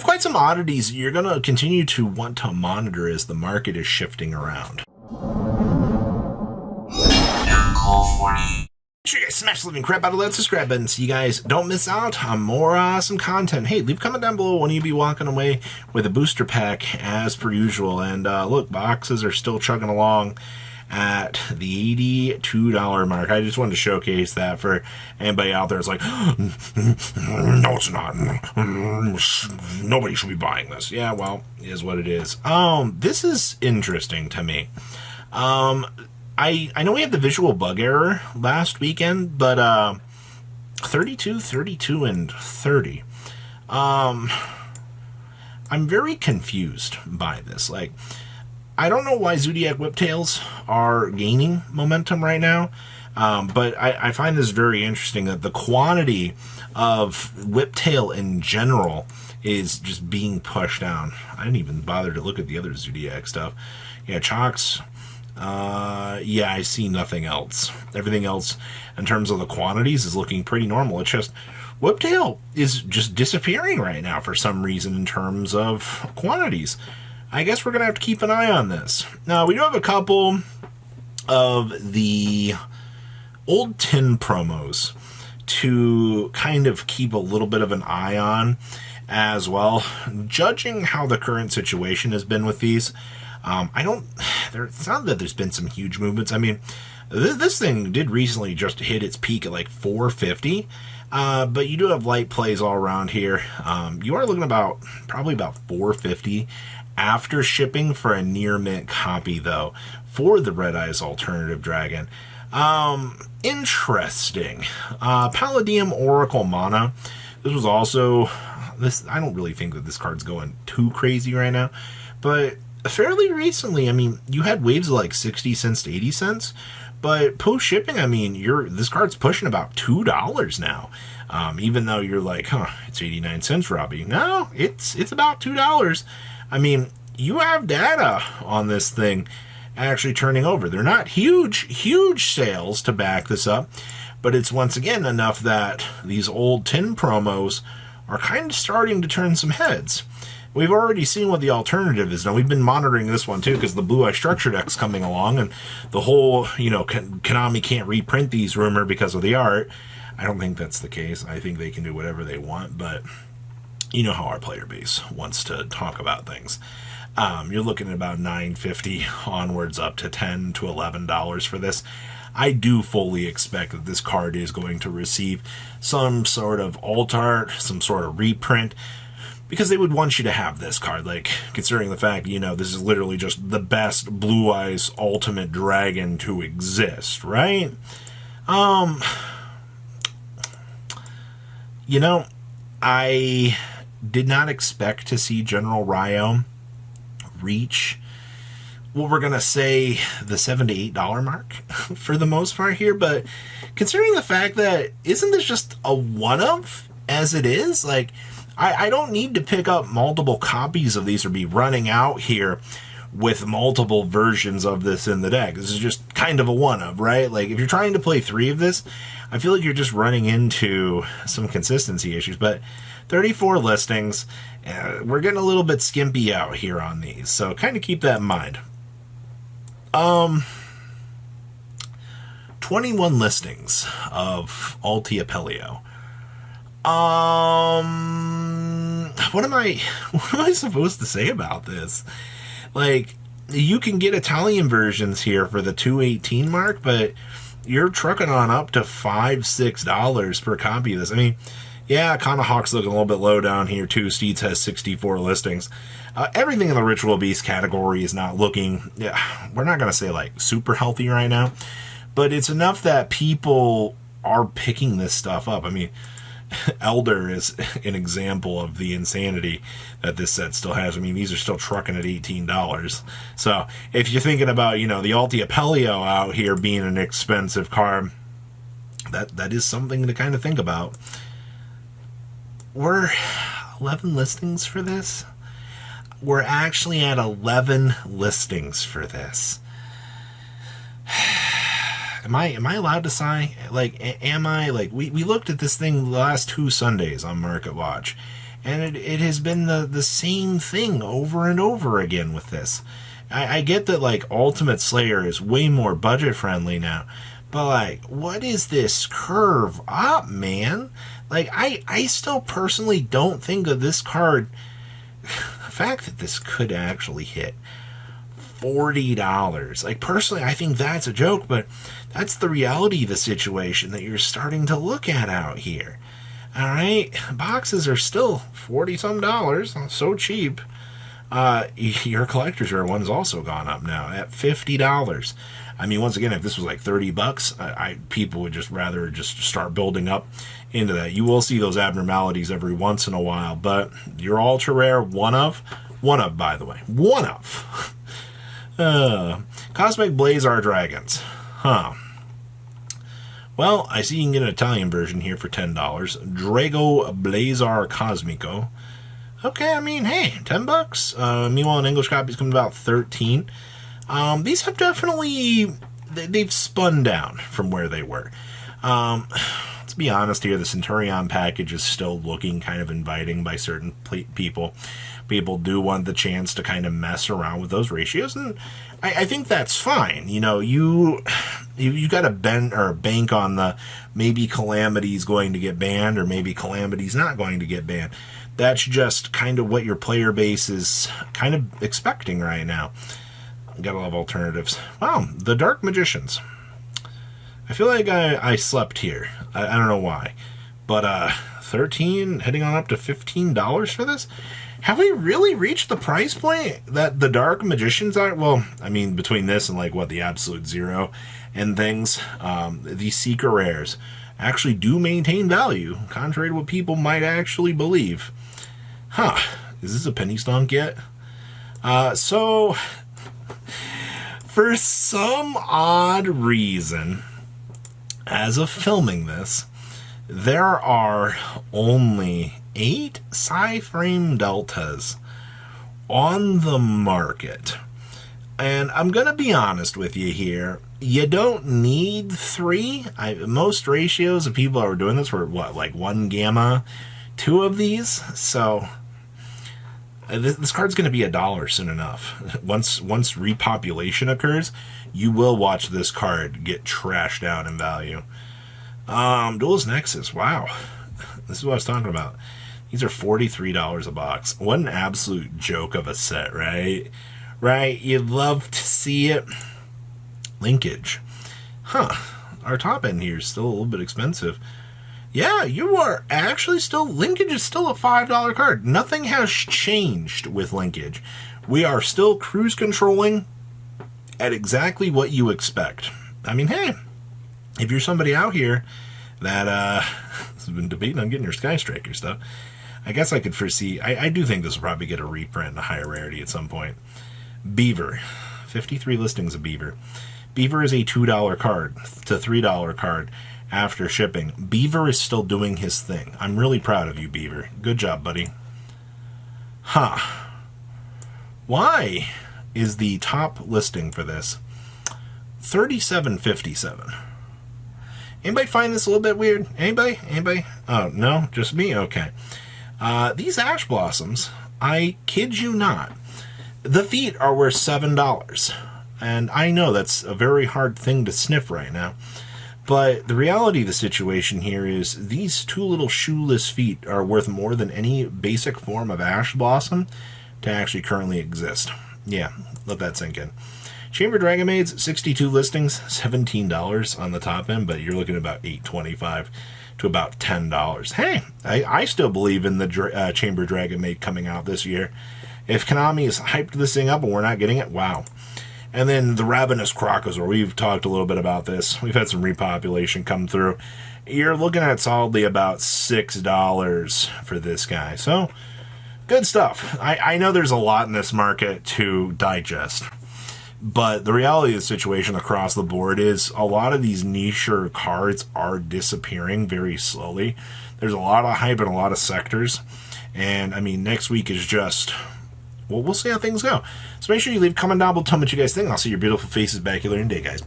Quite some oddities you're going to continue to want to monitor as the market is shifting around. Sure, you guys smash the living crap out of that subscribe button so you guys don't miss out on more awesome content. Hey, leave a comment down below when you be walking away with a booster pack as per usual. And look, boxes are still chugging along at the $82 mark. I just wanted to showcase that for anybody out there. It's like, no, it's not. Nobody should be buying this. Yeah, well, it is what it is. This is interesting to me. I know we had the visual bug error last weekend, but 32, 32, and 30. I'm very confused by this. Like, I don't know why Zodiac Whiptails are gaining momentum right now, but I find this very interesting that the quantity of Whiptail in general is just being pushed down. I didn't even bother to look at the other Zodiac stuff. Yeah, Chalks. Yeah, I see nothing else. Everything else in terms of the quantities is looking pretty normal. It's just Whiptail is just disappearing right now for some reason in terms of quantities. I guess we're going to have to keep an eye on this. Now, we do have a couple of the old tin promos to kind of keep a little bit of an eye on as well. Judging how the current situation has been with these, it's not that there's been some huge movements. I mean, this thing did recently just hit its peak at like 450, but you do have light plays all around here. You are looking about probably about 450 after shipping for a near mint copy, though, for the Red Eyes Alternative Dragon. Interesting. Palladium Oracle Mana. This was also I don't really think that this card's going too crazy right now, but fairly recently, I mean, you had waves of like 60 cents to 80 cents, but post shipping, I mean, this card's pushing about $2 now. Even though you're like, it's 89 cents, Robbie. No, it's about $2. I mean, you have data on this thing actually turning over. They're not huge sales to back this up, but it's once again enough that these old tin promos are kind of starting to turn some heads. We've already seen what the alternative is. Now, we've been monitoring this one, too, because the Blue Eye Structure deck's coming along, and the whole, Konami can't reprint these rumor because of the art. I don't think that's the case. I think they can do whatever they want, but you know how our player base wants to talk about things. You're looking at about $9.50 onwards up to $10 to $11 for this. I do fully expect that this card is going to receive some sort of alt art, some sort of reprint, because they would want you to have this card, like, considering the fact, this is literally just the best Blue Eyes Ultimate Dragon to exist, right? I did not expect to see General Ryo reach what we're going to say the $7 to $8 mark for the most part here, but considering the fact that, isn't this just a one-of as it is? Like, I don't need to pick up multiple copies of these or be running out here with multiple versions of this in the deck. This is just kind of a one-of, right? Like, if you're trying to play 3 of this, I feel like you're just running into some consistency issues. But 34 listings, we're getting a little bit skimpy out here on these, so kind of keep that in mind. 21 listings of Altia Pelio. What am I supposed to say about this? Like, you can get Italian versions here for the $2.18 mark, but you're trucking on up to $5, $6 per copy of this. I mean, yeah, Kanahawk's looking a little bit low down here too. Steeds has 64 listings. Everything in the Ritual Beast category is not looking, we're not going to say like super healthy right now, but it's enough that people are picking this stuff up. I mean, Elder is an example of the insanity that this set still has. I mean, these are still trucking at $18. So if you're thinking about, the Altia Pelio out here being an expensive card, that is something to kind of think about. We're 11 listings for this. We're actually at 11 listings for this. Am I allowed to sigh? Like, am I? Like, we looked at this thing the last 2 Sundays on Market Watch, And it has been the same thing over and over again with this. I get that, like, Ultimate Slayer is way more budget friendly now, but, like, what is this curve up, man? Like, I still personally don't think that this card, the fact that this could actually hit $40, like, personally, I think that's a joke, but that's the reality of the situation that you're starting to look at out here. All right, boxes are still $40-some, so cheap. Your collector's rare one's also gone up now at $50. I mean, once again, if this was like $30, people would just rather just start building up into that. You will see those abnormalities every once in a while, but your ultra rare, one of, by the way, one of. Cosmic Blazar Dragons. Huh. Well, I see you can get an Italian version here for $10. Drago Blazar Cosmico. Okay, I mean, hey, $10. Meanwhile, an English copy's coming about $13. These have definitely, they've spun down from where they were. Let's be honest here, the Centurion package is still looking kind of inviting by certain people. People do want the chance to kind of mess around with those ratios, and I think that's fine. You know, you got to bend or bank on the maybe Calamity's going to get banned or maybe Calamity's not going to get banned. That's just kind of what your player base is kind of expecting right now. Gotta love alternatives. Wow, the Dark Magicians. I feel like I slept here. I don't know why. But $13, heading on up to $15 for this? Have we really reached the price point that the Dark Magicians are? Well, I mean, between this and, like, what, the Absolute Zero and things, these Seeker Rares actually do maintain value, contrary to what people might actually believe. Huh. Is this a penny stonk yet? So, for some odd reason, as of filming this, there are only 8 Psy-Frame Deltas on the market. And I'm going to be honest with you here. You don't need 3. Most ratios of people that are doing this were, what, like 1 gamma, 2 of these? So this card's going to be $1 soon enough. Once repopulation occurs, you will watch this card get trashed out in value. Duelist Nexus, wow. This is what I was talking about. These are $43 a box. What an absolute joke of a set, right? Right? You'd love to see it. Linkage. Huh. Our top end here is still a little bit expensive. Yeah, you are actually still... Linkage is still a $5 card. Nothing has changed with Linkage. We are still cruise controlling at exactly what you expect. I mean, hey, if you're somebody out here that has been debating on getting your Sky Striker stuff, I guess I could foresee... I do think this will probably get a reprint and a higher rarity at some point. Beaver. 53 listings of Beaver. Beaver is a $2 card to $3 card after shipping. Beaver is still doing his thing. I'm really proud of you, Beaver. Good job, buddy. Huh. Why is the top listing for this $37.57? Anybody find this a little bit weird? Anybody? Anybody? Oh, no? Just me? Okay. These Ash Blossoms, I kid you not, the feet are worth $7. And I know that's a very hard thing to sniff right now. But the reality of the situation here is these 2 little shoeless feet are worth more than any basic form of Ash Blossom to actually currently exist. Yeah, let that sink in. Chamber Dragon Maids, 62 listings, $17 on the top end, but you're looking at about $8.25 to about $10. Hey, I still believe in the Chamber Dragon Maid coming out this year. If Konami has hyped this thing up and we're not getting it, wow. And then the Ravenous Crocosaur, we've talked a little bit about this. We've had some repopulation come through. You're looking at solidly about $6 for this guy. So, good stuff. I know there's a lot in this market to digest. But the reality of the situation across the board is a lot of these niche cards are disappearing very slowly. There's a lot of hype in a lot of sectors. And, I mean, next week is just... well, we'll see how things go. So make sure you leave a comment down below, tell me what you guys think. I'll see your beautiful faces back here later in the day, guys.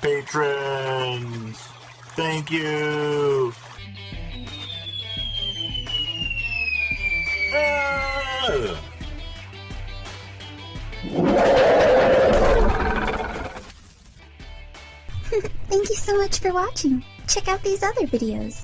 Patrons, thank you. Ugh. Thank you so much for watching. Check out these other videos.